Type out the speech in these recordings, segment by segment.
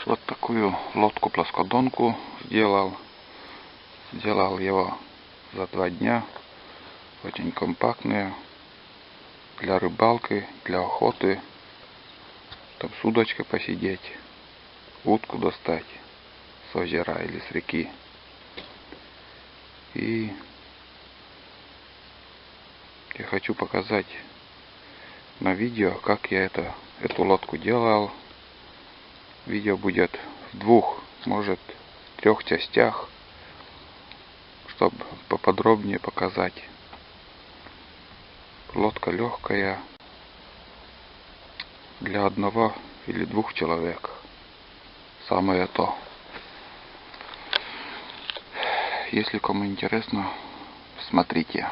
Вот такую лодку-плоскодонку сделал. Сделал его за 2 дня. Очень компактная. Для рыбалки, для охоты. Там с удочкой посидеть. Утку достать с озера или с реки. И я хочу показать на видео, как я эту лодку делал. Видео будет в 2, может 3 частях, чтобы поподробнее показать. Лодка легкая для 1 или 2 человек. Самое то. Если кому интересно, смотрите.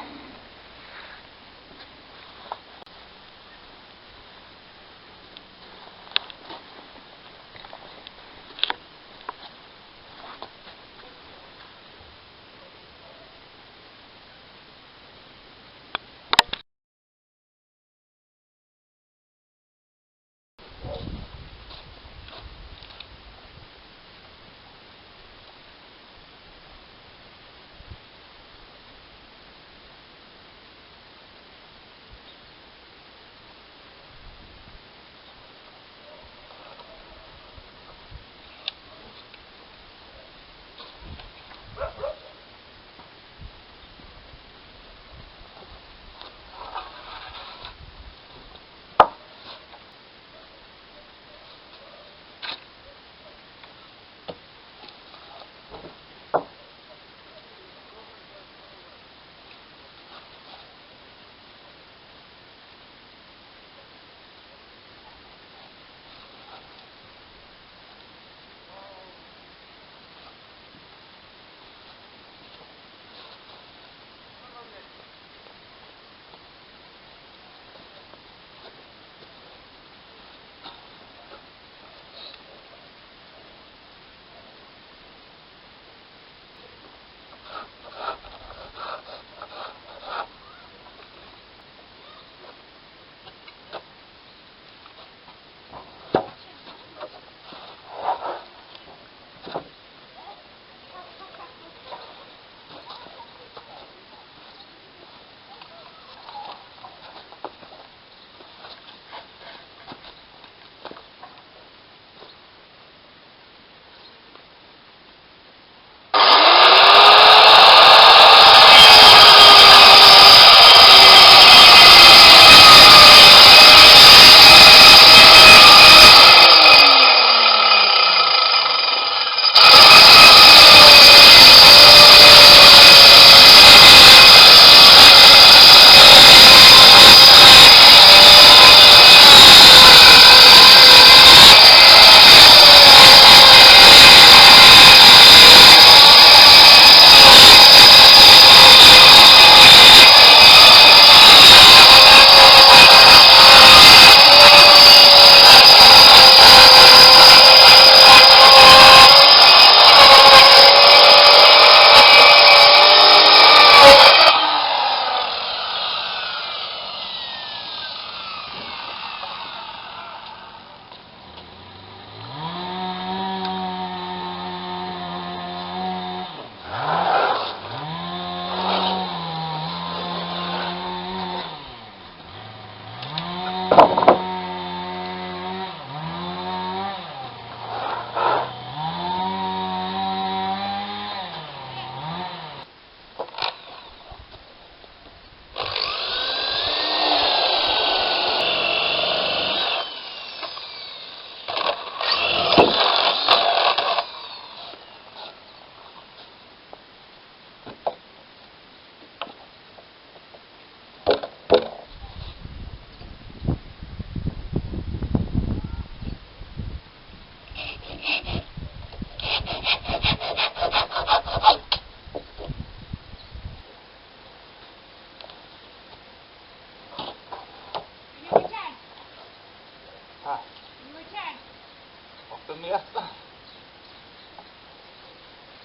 место.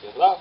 Седла.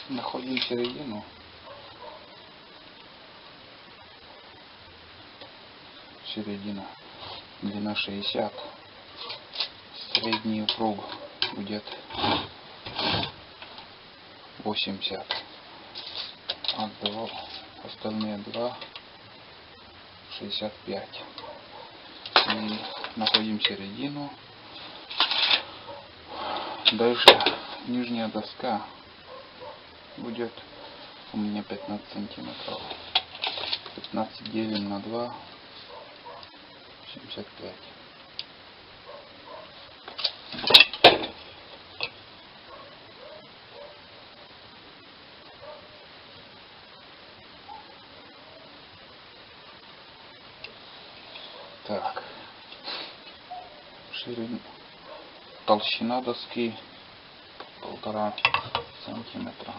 Находим середину. Середина. Длина 60. Средний упруг будет 80. Остальные два 65. И находим середину. Дальше нижняя доска будет у меня 15 сантиметров. 15 делим на 2, 75. Так. Ширина, толщина доски 1,5 сантиметра.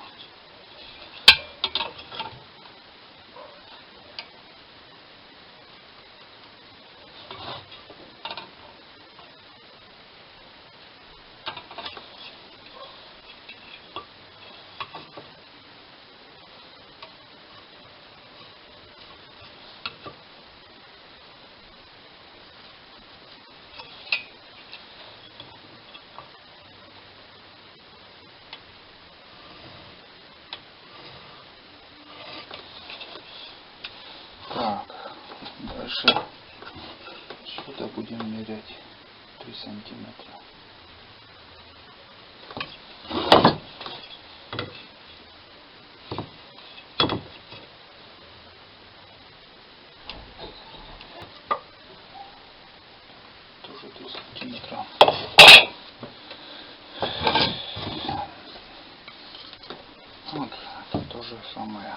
Так, дальше сюда будем мерять 3 сантиметра. Тоже 3 сантиметра. Вот, это то же самое.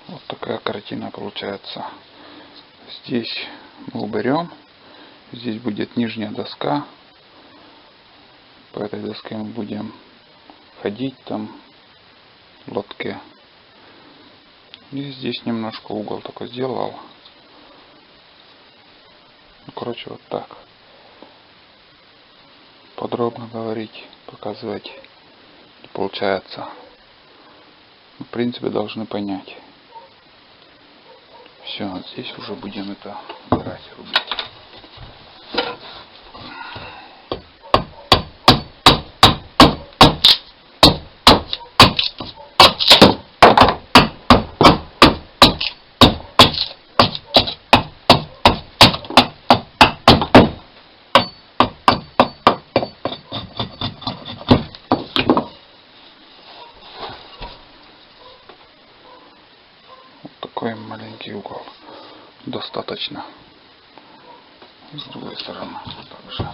Вот такая картина получается. Здесь мы уберем. Здесь будет нижняя доска. По этой доске мы будем ходить там в лотке. И здесь немножко угол такой сделал. Ну, короче, вот так. Подробно говорить, показывать не получается. В принципе, должны понять. Все, здесь уже будем это брать, рубить. Такой маленький угол достаточно. И с другой стороны также.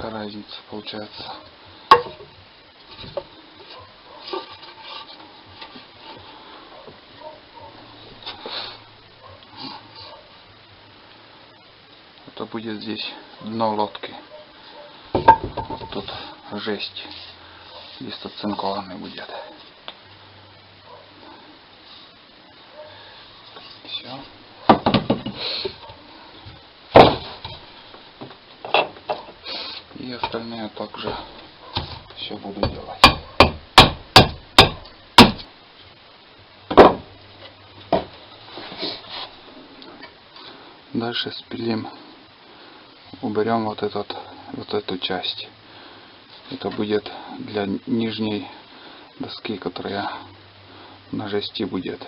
Разница получается. Это будет здесь дно лодки. Вот тут жесть. Здесь оцинкованный будет. Все. И остальные также все буду делать. Дальше спилим, уберем вот эту часть. Это будет для нижней доски, которая на жести будет.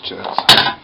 получается.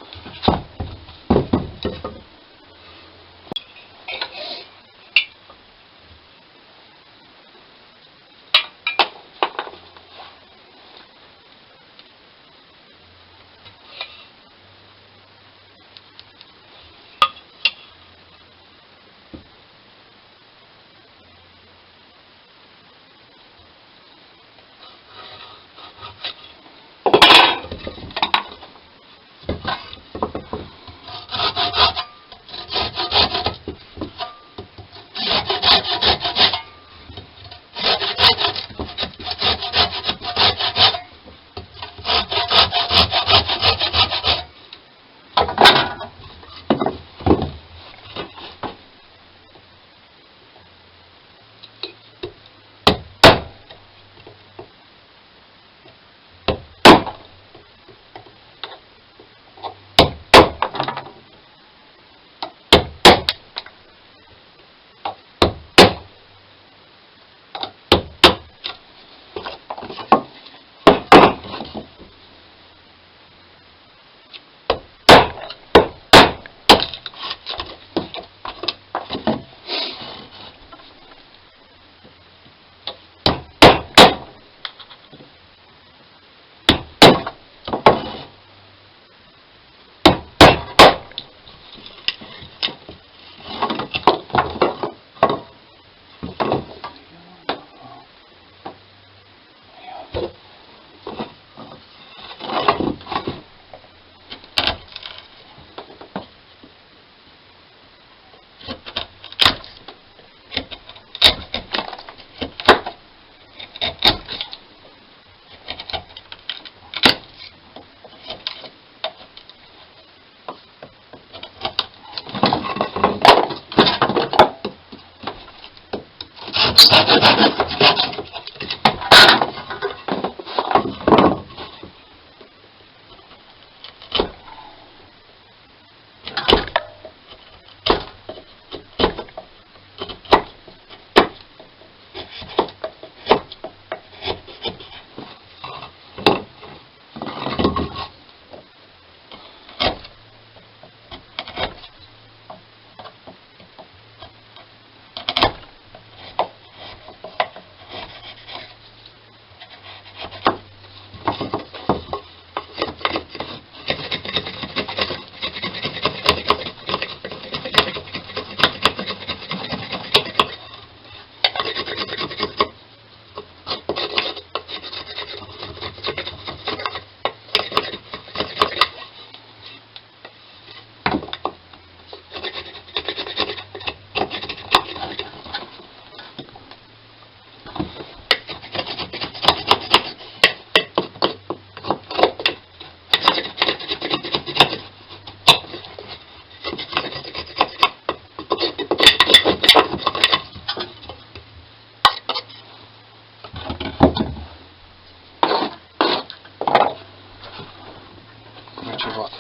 Вот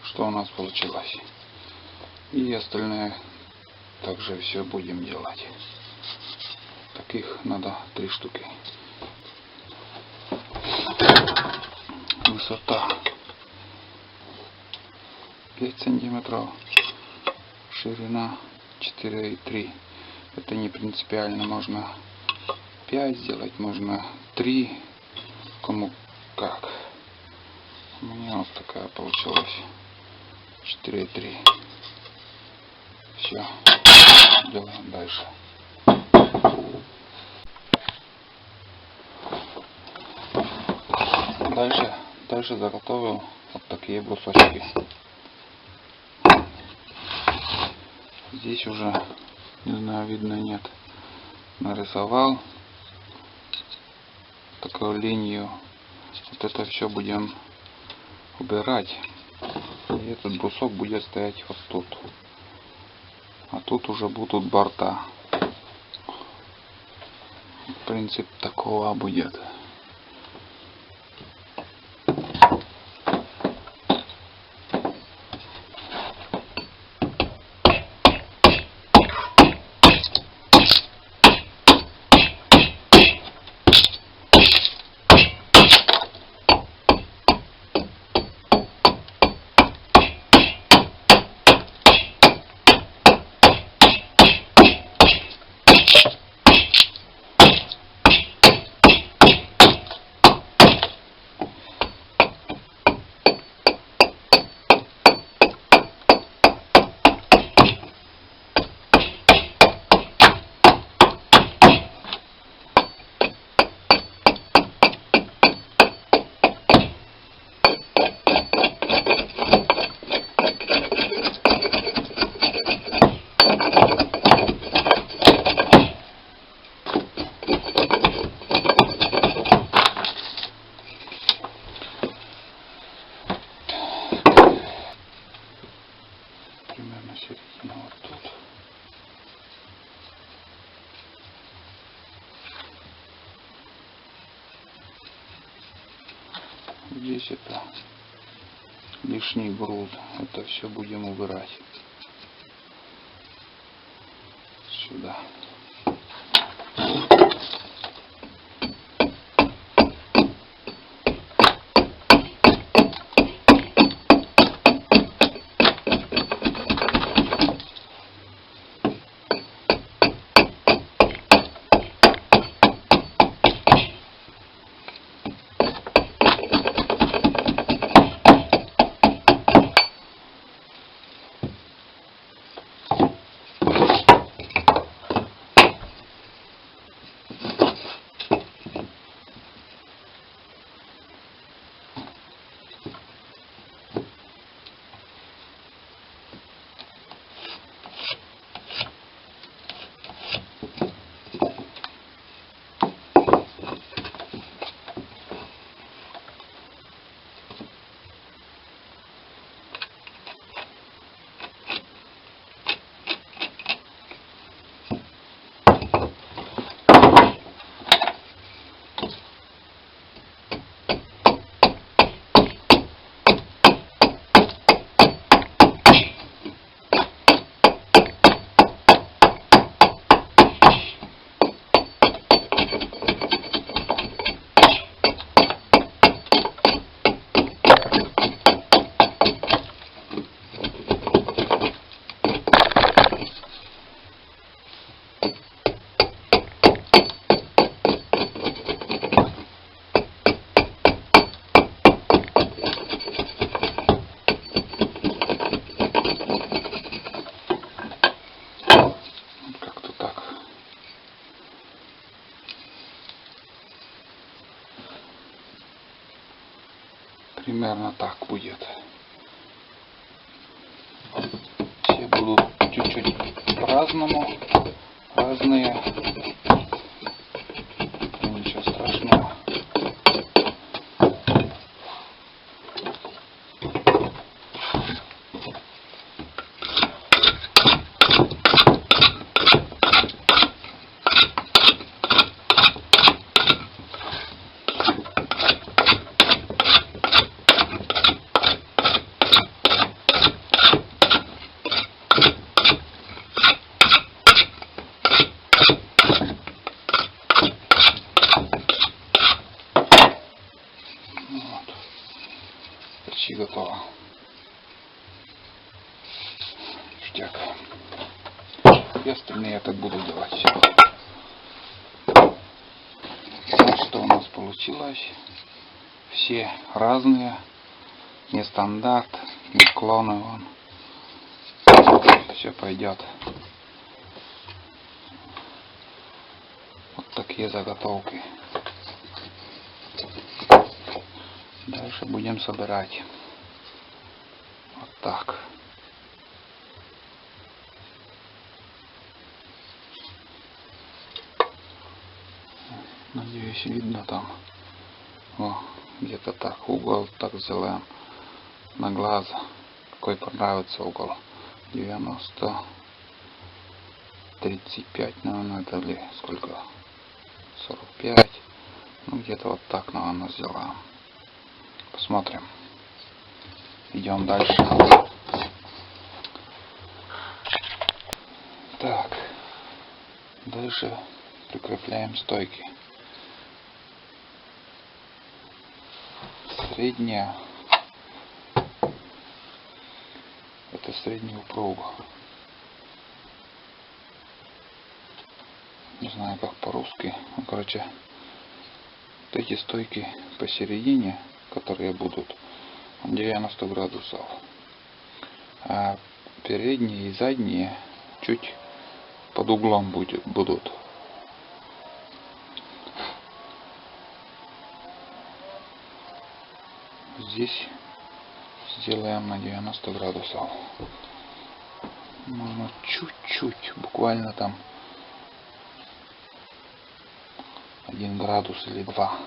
что у нас получилось. И остальное также все будем делать. Таких надо 3 штуки. Высота 5 сантиметров, ширина 4,3. Это не принципиально, можно 5 сделать, можно 3, кому как. У меня вот такая получилась 4,3. Все, делаем дальше. Дальше заготовил вот такие брусочки. Здесь уже, не знаю, видно нет, нарисовал такую линию. Вот это все будем убирать. И этот брусок будет стоять вот тут. А тут уже будут борта. Принцип такого будет. здесь это лишний груз. Это все будем убирать сюда. Примерно так будет. Все будут чуть-чуть по-разному, разные. Ничего страшного. Почти готово. Ништяк. И остальные я так буду делать. Вот что у нас получилось. Все разные. Не стандарт, не клоны. Вон. Все пойдет. Вот такие заготовки. Дальше будем собирать. Вот так. Надеюсь, видно там. О, где-то так. Угол так сделаем на глаз. Какой понравится угол. 90, 35, наверное, это ли сколько? 45. Ну, где-то вот так, наверное, сделаем. Посмотрим. Идем дальше. Так. Дальше прикрепляем стойки. Средняя. Это средний упруг. Не знаю как по-русски. Ну, короче, вот эти стойки посередине, которые будут 90 градусов, а передние и задние чуть под углом будут. Здесь сделаем на 90 градусов. Можно чуть-чуть, буквально там 1 градус или 2.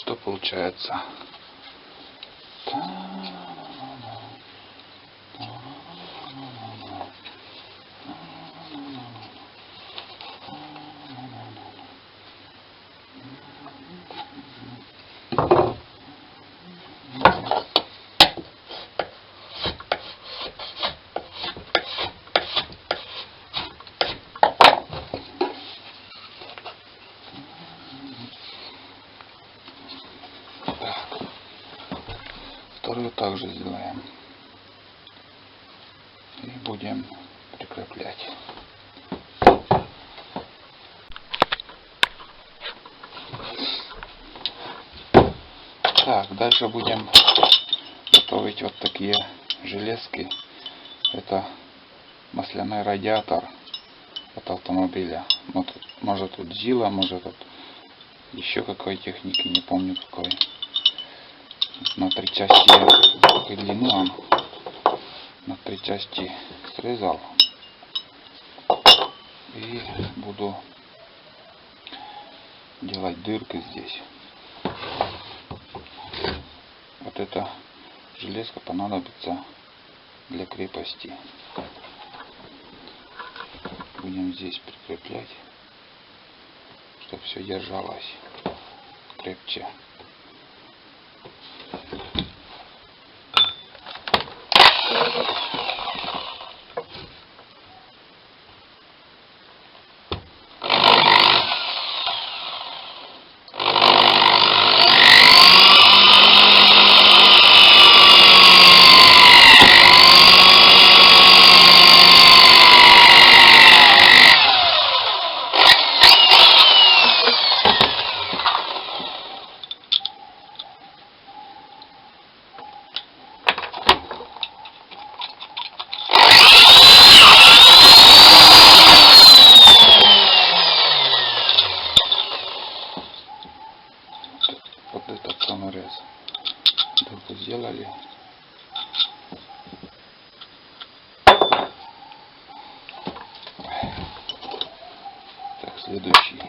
Что получается? Вторую также сделаем и будем прикреплять. Так, дальше будем готовить вот такие железки. Это масляный радиатор от автомобиля. Вот, может тут Зила, может от еще какой техники, не помню какой. На 3 части я и длину он на 3 части срезал и буду делать дырки здесь. Вот эта железка понадобится для крепости. Будем здесь прикреплять, чтобы все держалось крепче. следующий.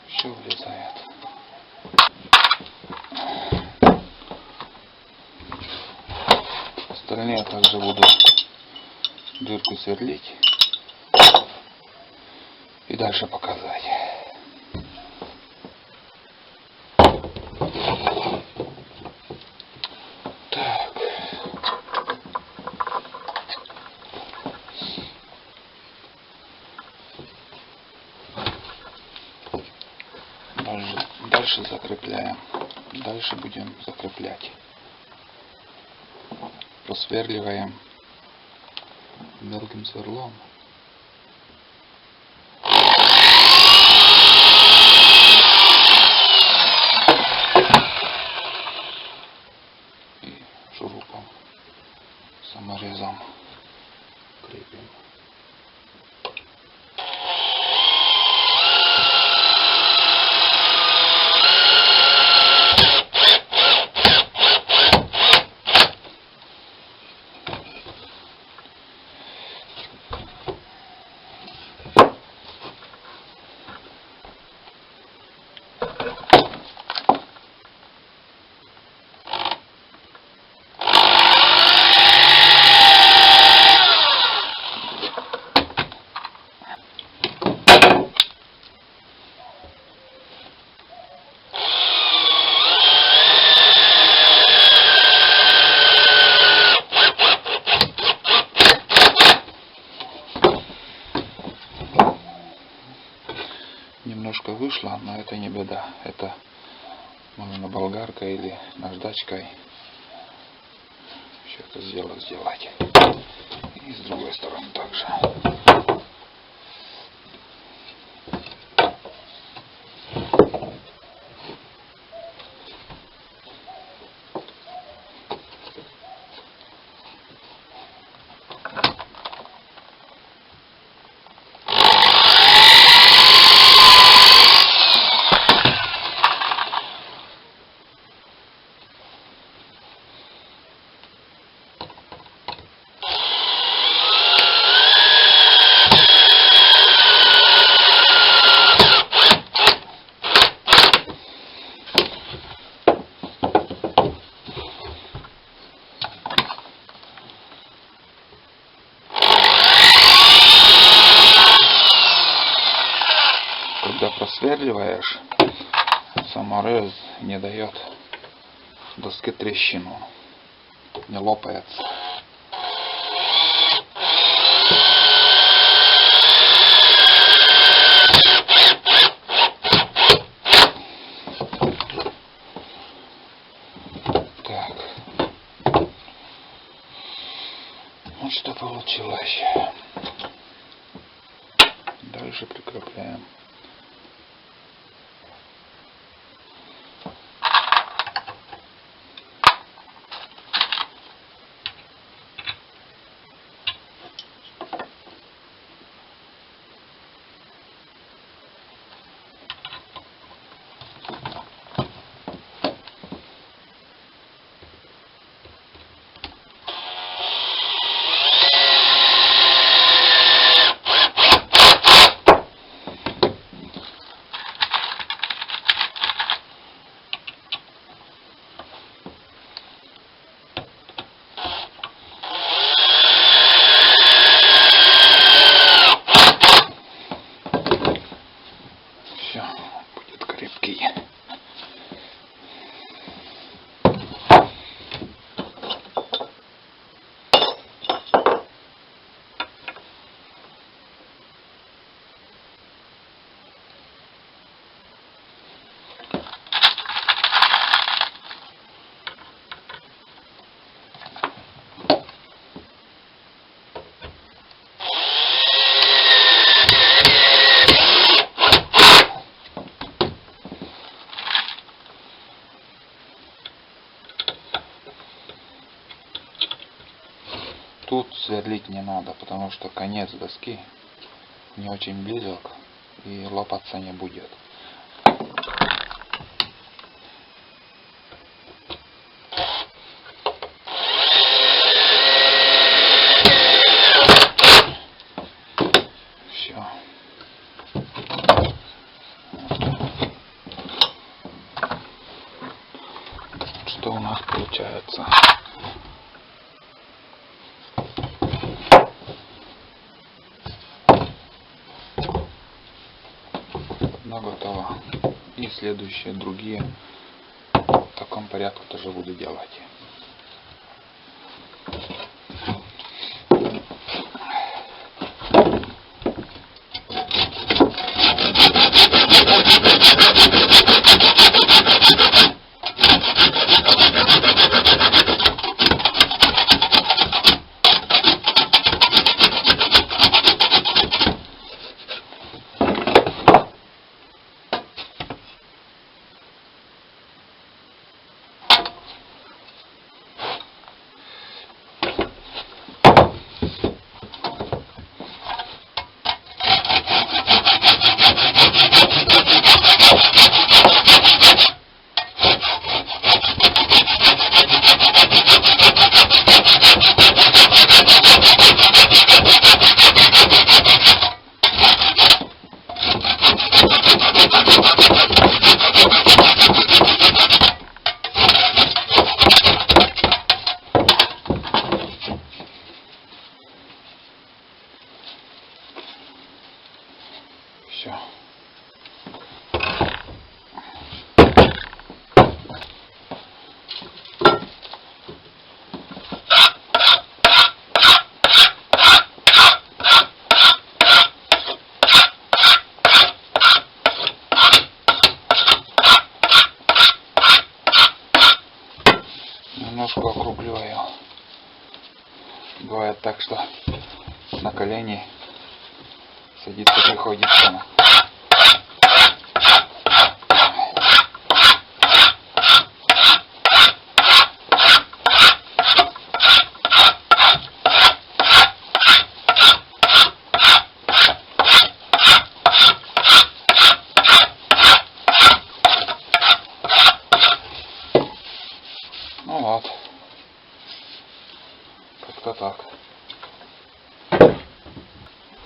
Все влезает. Остальные также буду дырку сверлить и дальше показать. Так. Дальше закрепляем. Дальше будем закреплять. Просверливаем мелким сверлом. И шурупом, саморезом крепим. Немножко вышло, но это не беда. Это можно болгаркой или наждачкой все это сделать. И с другой стороны также. Когда просверливаешь, саморез не дает доске трещину, не лопается. Так, вот что получилось. Дальше прикрепляем. тут сверлить не надо, потому что конец доски не очень близок и лопаться не будет. Все. Что у нас получается? Одна готова. И следующие другие в таком порядке тоже буду делать. Все. Немножко округляю. Бывает так, что на колени садиться приходится. Ну вот. Как-то так.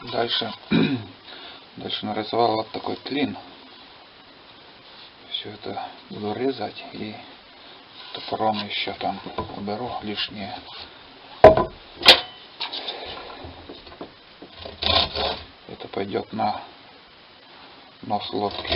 Дальше нарисовал вот такой клин. Все это буду резать и топором еще там уберу лишнее. Это пойдет на нос лодки.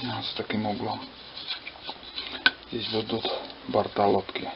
с таким углом. Здесь будут борта лодки.